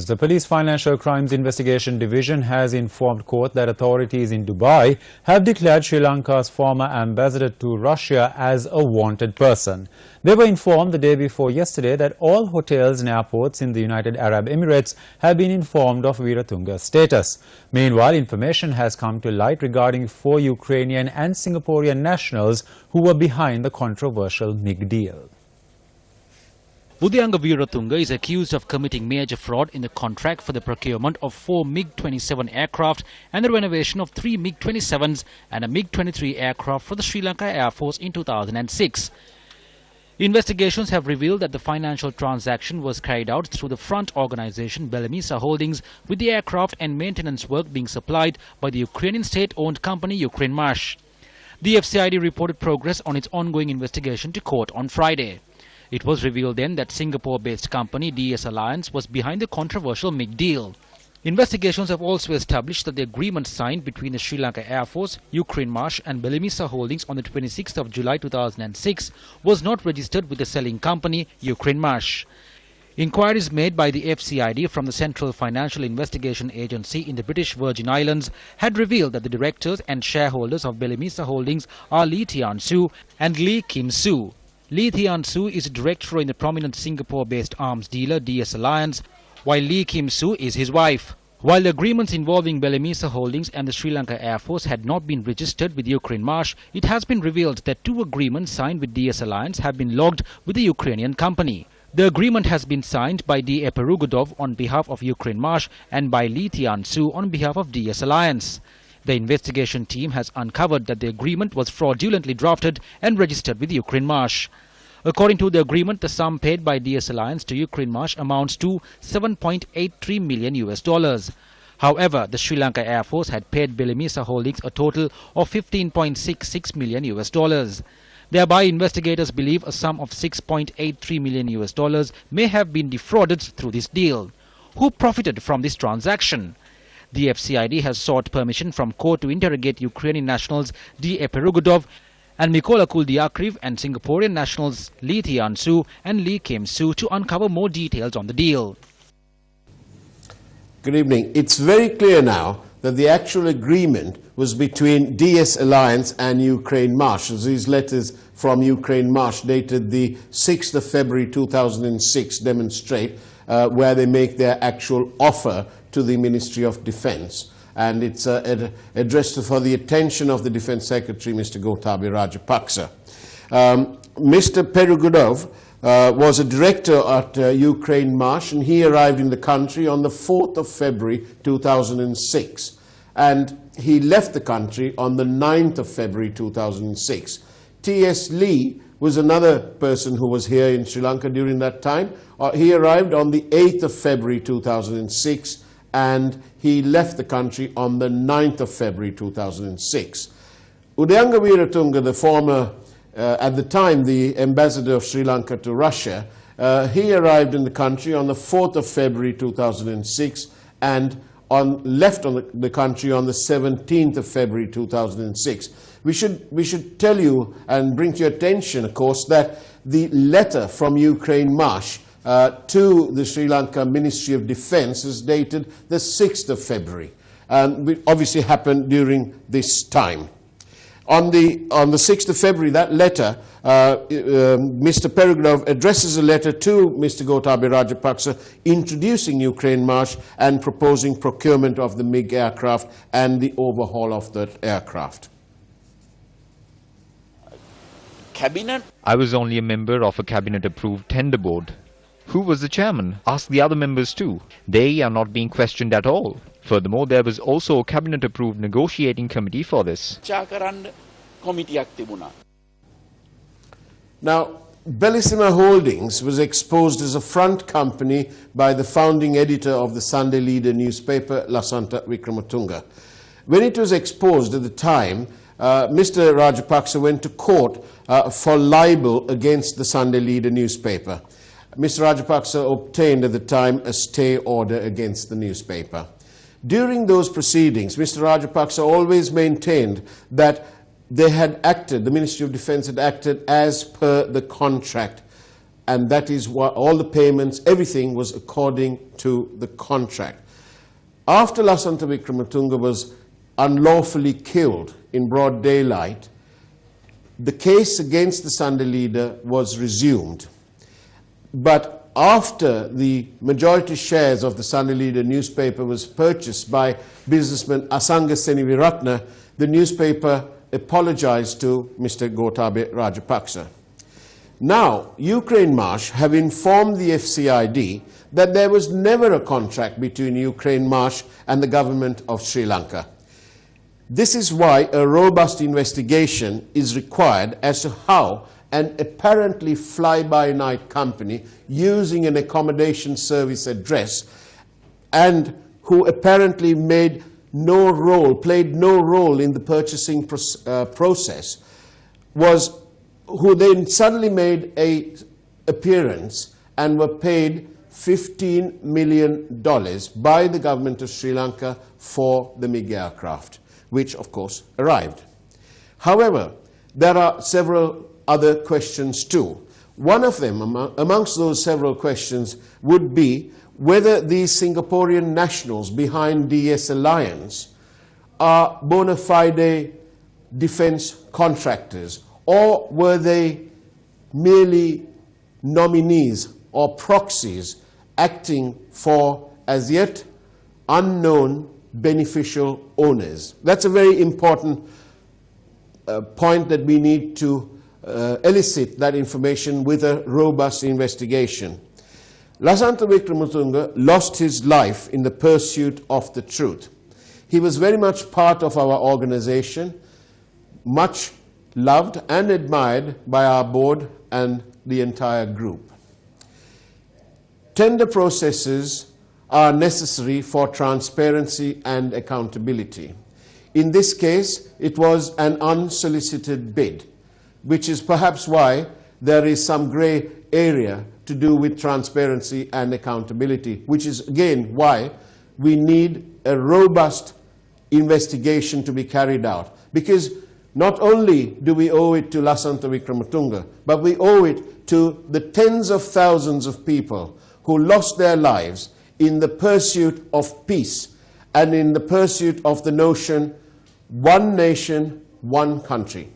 The Police Financial Crimes Investigation Division has informed court that authorities in Dubai have declared Sri Lanka's former ambassador to Russia as a wanted person. They were informed the day before yesterday that all hotels and airports in the United Arab Emirates have been informed of Weeratunga's status. Meanwhile, information has come to light regarding 4 Ukrainian and Singaporean nationals who were behind the controversial MiG deal. Udayanga Weeratunga is accused of committing major fraud in the contract for the procurement of 4 MiG-27 aircraft and the renovation of 3 MiG-27s and a MiG-23 aircraft for the Sri Lanka Air Force in 2006. Investigations have revealed that the financial transaction was carried out through the front organization Belemisa Holdings, with the aircraft and maintenance work being supplied by the Ukrainian state-owned company Ukrainmash. The FCID reported progress on its ongoing investigation to court on Friday. It was revealed then that Singapore-based company DS Alliance was behind the controversial MiG deal. Investigations have also established that the agreement signed between the Sri Lanka Air Force, Ukrainmash and Belemisa Holdings on the 26th of July 2006 was not registered with the selling company, Ukrainmash. Inquiries made by the FCID from the Central Financial Investigation Agency in the British Virgin Islands had revealed that the directors and shareholders of Belemisa Holdings are Lee Tian Soo and Lee Kim Soo. Lee Tian Soo is a director in the prominent Singapore-based arms dealer DS Alliance, while Lee Kim Soo is his wife. While the agreements involving Belemisa Holdings and the Sri Lanka Air Force had not been registered with Ukrainmash, it has been revealed that 2 agreements signed with DS Alliance have been logged with the Ukrainian company. The agreement has been signed by D. Eperugudov on behalf of Ukrainmash and by Lee Tian Soo on behalf of DS Alliance. The investigation team has uncovered that the agreement was fraudulently drafted and registered with Ukrainmash. According to the agreement, the sum paid by DS Alliance to Ukrainmash amounts to $7.83 million. However, the Sri Lanka Air Force had paid Belemisa Holdings a total of $15.66 million. Thereby, investigators believe a sum of $6.83 million may have been defrauded through this deal. Who profited from this transaction? The FCID has sought permission from court to interrogate Ukrainian nationals D. Eperugudov and Mykola Kuldiakriv and Singaporean nationals Lee Tian Soo and Lee Kim Soo to uncover more details on the deal. Good evening. It's very clear now that the actual agreement was between DS Alliance and Ukrainmash. These letters from Ukrainmash dated the 6th of February 2006 demonstrate where they make their actual offer to the Ministry of Defense. And it's addressed for the attention of the Defense Secretary, Mr. Gotabaya Rajapaksa. Mr. Perugudov was a director at Ukrainmash, and he arrived in the country on the 4th of February 2006. And he left the country on the 9th of February 2006. T.S. Lee was another person who was here in Sri Lanka during that time. He arrived on the 8th of February 2006, and he left the country on the 9th of February 2006. Udayanga Weeratunga, the former, at the time, the ambassador of Sri Lanka to Russia, he arrived in the country on the 4th of February 2006 and left the country on the 17th of February 2006. We should tell you and bring to your attention, of course, that the letter from Ukrainmash to the Sri Lanka Ministry of Defense is dated the 6th of February. It obviously happened during this time. On the 6th of February, that letter, Mr. Perugudov addresses a letter to Mr. Gotabaya Rajapaksa introducing Ukrainmash and proposing procurement of the MiG aircraft and the overhaul of that aircraft. Cabinet? I was only a member of a cabinet-approved tender board. Who was the chairman? Ask the other members too. They are not being questioned at all. Furthermore, there was also a cabinet-approved negotiating committee for this. Now, Belemisa Holdings was exposed as a front company by the founding editor of the Sunday Leader newspaper, Lasanta Wickrematunge. When it was exposed at the time, Mr. Rajapaksa went to court for libel against the Sunday Leader newspaper. Mr. Rajapaksa obtained at the time a stay order against the newspaper. During those proceedings, Mr. Rajapaksa always maintained that they had acted, the Ministry of Defense had acted as per the contract. and that is why all the payments, everything was according to the contract. After Lasantha Wickrematunge was unlawfully killed in broad daylight, the case against the Sunday leader was resumed. But after the majority shares of the Sunday Leader newspaper was purchased by businessman Asanga Seniviratne, the newspaper apologized to Mr. Gotabaya Rajapaksa. Now, Ukraine Marsh have informed the FCID that there was never a contract between Ukraine Marsh and the government of Sri Lanka. This is why a robust investigation is required as to how an apparently fly-by-night company using an accommodation service address and who apparently played no role in the purchasing process, who then suddenly made an appearance and were paid $15 million by the government of Sri Lanka for the MiG aircraft, which of course arrived. However, there are several other questions too. One of them, amongst those several questions, would be whether these Singaporean nationals behind DS Alliance are bona fide defense contractors, or were they merely nominees or proxies acting for as yet unknown beneficial owners? That's a very important point that we need to elicit that information with a robust investigation. Lasantha Wickrematunge lost his life in the pursuit of the truth. He was very much part of our organization, much loved and admired by our board and the entire group. Tender processes are necessary for transparency and accountability. In this case, it was an unsolicited bid, which is perhaps why there is some gray area to do with transparency and accountability, which is again why we need a robust investigation to be carried out. Because not only do we owe it to Lasantha Wickrematunge, but we owe it to the tens of thousands of people who lost their lives in the pursuit of peace and in the pursuit of the notion, one nation, one country.